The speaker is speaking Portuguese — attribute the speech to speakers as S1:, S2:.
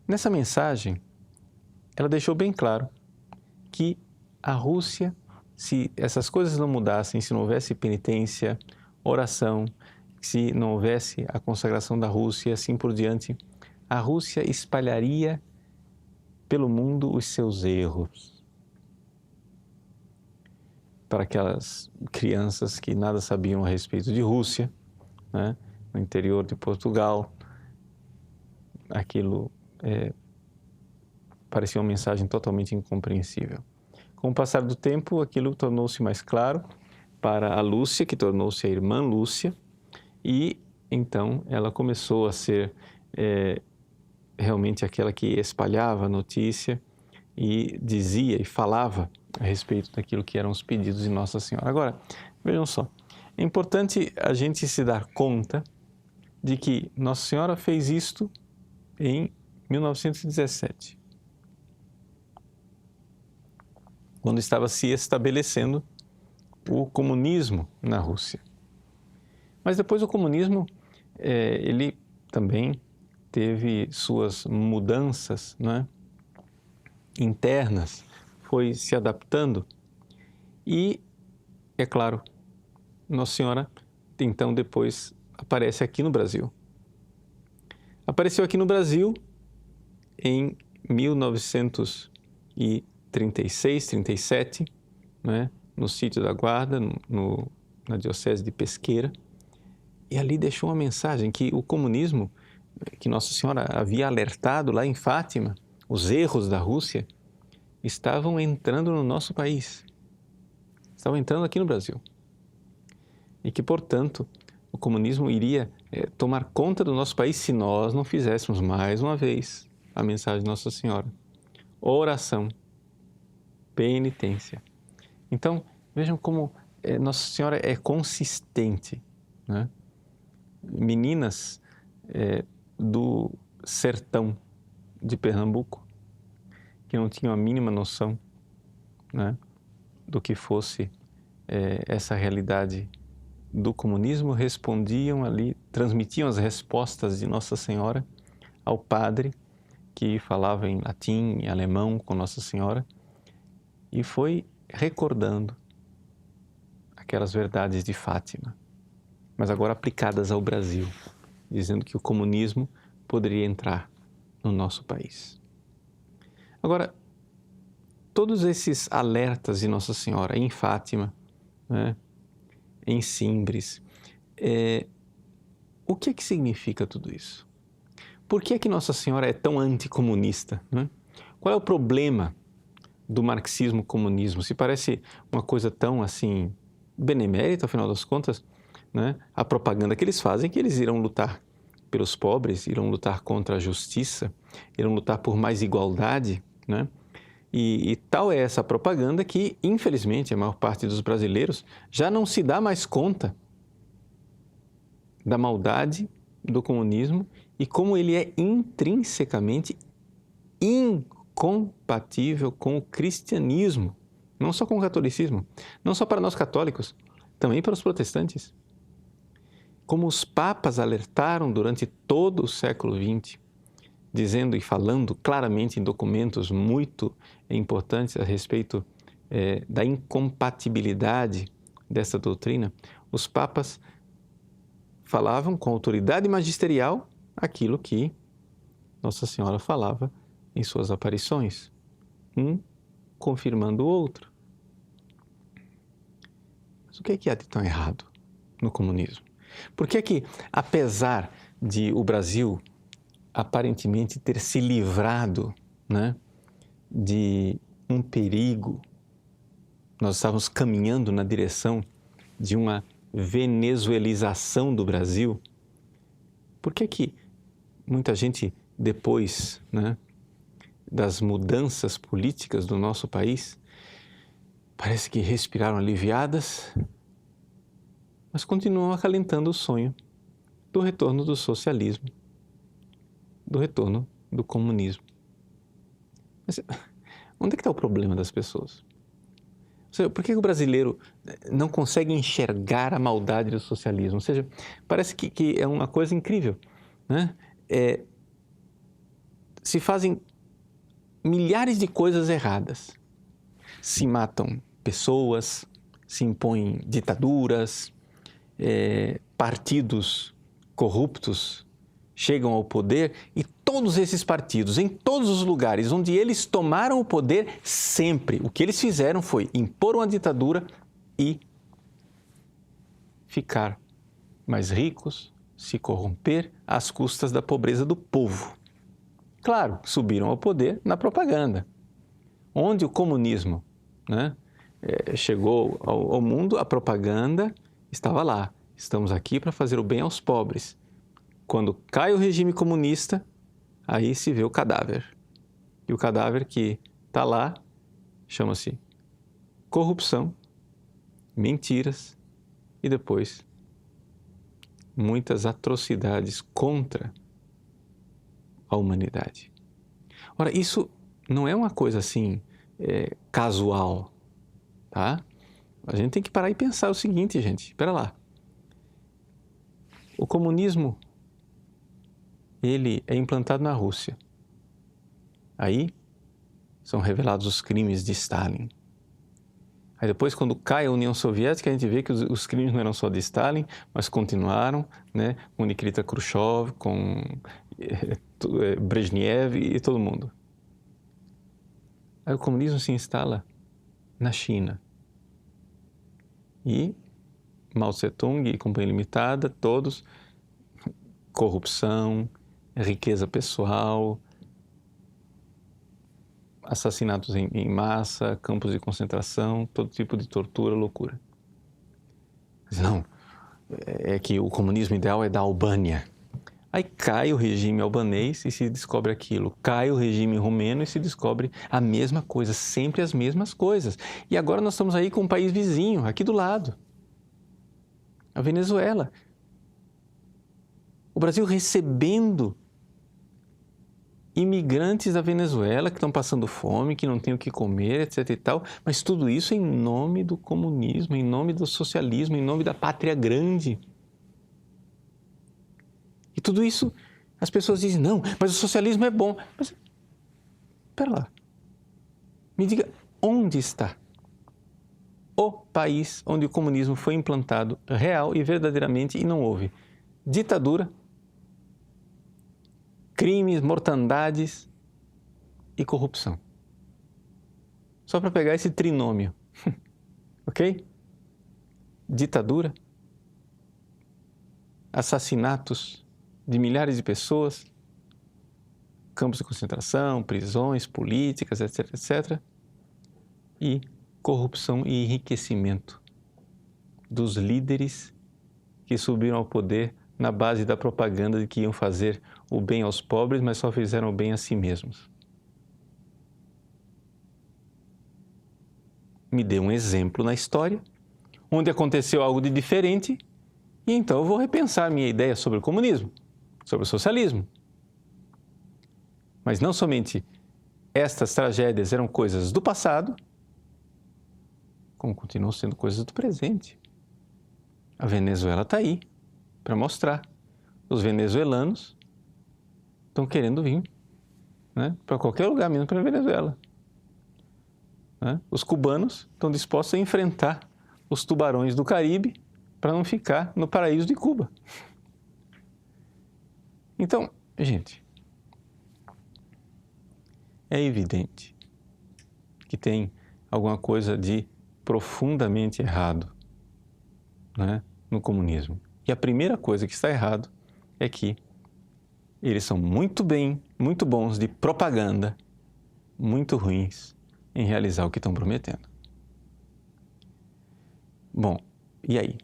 S1: Nessa mensagem, ela deixou bem claro que a Rússia, se essas coisas não mudassem, se não houvesse penitência, oração, se não houvesse a consagração da Rússia e assim por diante, a Rússia espalharia pelo mundo os seus erros. Para aquelas crianças que nada sabiam a respeito de Rússia, né, no interior de Portugal, aquilo parecia uma mensagem totalmente incompreensível. Com o passar do tempo, aquilo tornou-se mais claro para a Lúcia, que tornou-se a irmã Lúcia, e então ela começou a ser realmente aquela que espalhava a notícia e dizia e falava a respeito daquilo que eram os pedidos de Nossa Senhora. Agora, vejam só, é importante a gente se dar conta de que Nossa Senhora fez isto em 1917, quando estava se estabelecendo o comunismo na Rússia. Mas depois o comunismo, ele também teve suas mudanças, né, internas, foi se adaptando e, é claro, Nossa Senhora, então, depois aparece aqui no Brasil. Apareceu aqui no Brasil em 1936, 37, né, no sítio da Guarda, na Diocese de Pesqueira, e ali deixou uma mensagem que o comunismo, que Nossa Senhora havia alertado lá em Fátima, os erros da Rússia, estavam entrando no nosso país, estavam entrando aqui no Brasil. E que, portanto, o comunismo iria tomar conta do nosso país se nós não fizéssemos, mais uma vez, a mensagem de Nossa Senhora. Oração, penitência. Então, vejam como Nossa Senhora é consistente, né? Meninas do sertão de Pernambuco, que não tinham a mínima noção, né, do que fosse essa realidade do comunismo, respondiam ali, transmitiam as respostas de Nossa Senhora ao padre que falava em latim e alemão com Nossa Senhora e foi recordando aquelas verdades de Fátima, mas agora aplicadas ao Brasil, dizendo que o comunismo poderia entrar no nosso país. Agora, todos esses alertas de Nossa Senhora em Fátima, né, em Simbres, o que é que significa tudo isso? Por que é que Nossa Senhora é tão anticomunista, né? Qual é o problema do marxismo-comunismo? Se parece uma coisa tão assim benemérita, afinal das contas, né? A propaganda que eles fazem é que eles irão lutar pelos pobres, irão lutar contra a justiça, irão lutar por mais igualdade, né? E tal é essa propaganda que, infelizmente, a maior parte dos brasileiros já não se dá mais conta da maldade do comunismo e como ele é intrinsecamente incompatível com o cristianismo, não só com o catolicismo, não só para nós católicos, também para os protestantes. Como os papas alertaram durante todo o século XX, dizendo e falando claramente em documentos muito importantes a respeito da incompatibilidade dessa doutrina, os papas falavam com autoridade magisterial aquilo que Nossa Senhora falava em suas aparições, um confirmando o outro. Mas o que é que há de tão errado no comunismo? Por que é que, apesar de o Brasil aparentemente ter se livrado, né, de um perigo, nós estávamos caminhando na direção de uma venezuelização do Brasil, por que é que muita gente, depois, né, das mudanças políticas do nosso país, parece que respiraram aliviadas, mas continuam acalentando o sonho do retorno do socialismo, do retorno do comunismo. Mas onde é que está o problema das pessoas? Ou seja, por que o brasileiro não consegue enxergar a maldade do socialismo? Ou seja, parece que é uma coisa incrível, né? se fazem milhares de coisas erradas. Se matam pessoas, se impõem ditaduras, partidos corruptos chegam ao poder e todos esses partidos, em todos os lugares onde eles tomaram o poder, sempre o que eles fizeram foi impor uma ditadura e ficar mais ricos, se corromper às custas da pobreza do povo. Claro, subiram ao poder na propaganda. Onde o comunismo, chegou ao mundo, a propaganda estava lá. Estamos aqui para fazer o bem aos pobres. Quando cai o regime comunista, aí se vê o cadáver. E o cadáver que está lá chama-se corrupção, mentiras e depois muitas atrocidades contra a humanidade. Ora, isso não é uma coisa assim casual, tá? A gente tem que parar e pensar o seguinte, gente, espera lá. O comunismo, ele é implantado na Rússia. Aí são revelados os crimes de Stalin. Aí depois, quando cai a União Soviética, a gente vê que os crimes não eram só de Stalin, mas continuaram, com Nikita Khrushchev, com Brezhnev e todo mundo. Aí o comunismo se instala na China. E Mao Tse-tung e Companhia Limitada, todos, corrupção, riqueza pessoal, assassinatos em massa, campos de concentração, todo tipo de tortura, loucura. Mas não, é que o comunismo ideal é da Albânia. Aí cai o regime albanês e se descobre aquilo. Cai o regime romeno e se descobre a mesma coisa, sempre as mesmas coisas. E agora nós estamos aí com um país vizinho, aqui do lado, a Venezuela. O Brasil recebendo imigrantes da Venezuela que estão passando fome, que não têm o que comer, etc. e tal, mas tudo isso em nome do comunismo, em nome do socialismo, em nome da pátria grande. E tudo isso, as pessoas dizem, não, mas o socialismo é bom. Mas, espera lá, me diga, onde está o país onde o comunismo foi implantado real e verdadeiramente e não houve ditadura, crimes, mortandades e corrupção? Só para pegar esse trinômio, ok? Ditadura, assassinatos de milhares de pessoas, campos de concentração, prisões políticas, etc., etc., e corrupção e enriquecimento dos líderes que subiram ao poder na base da propaganda de que iam fazer o bem aos pobres, mas só fizeram o bem a si mesmos. Me dê um exemplo na história onde aconteceu algo de diferente e então eu vou repensar minha ideia sobre o comunismo, sobre o socialismo. Mas não somente estas tragédias eram coisas do passado, como continuam sendo coisas do presente. A Venezuela está aí para mostrar. Os venezuelanos estão querendo vir para qualquer lugar, menos para a Venezuela. Os cubanos estão dispostos a enfrentar os tubarões do Caribe para não ficar no paraíso de Cuba. Então, gente, é evidente que tem alguma coisa de profundamente errado no comunismo. E a primeira coisa que está errado é que eles são muito bons de propaganda, muito ruins em realizar o que estão prometendo. Bom, e aí?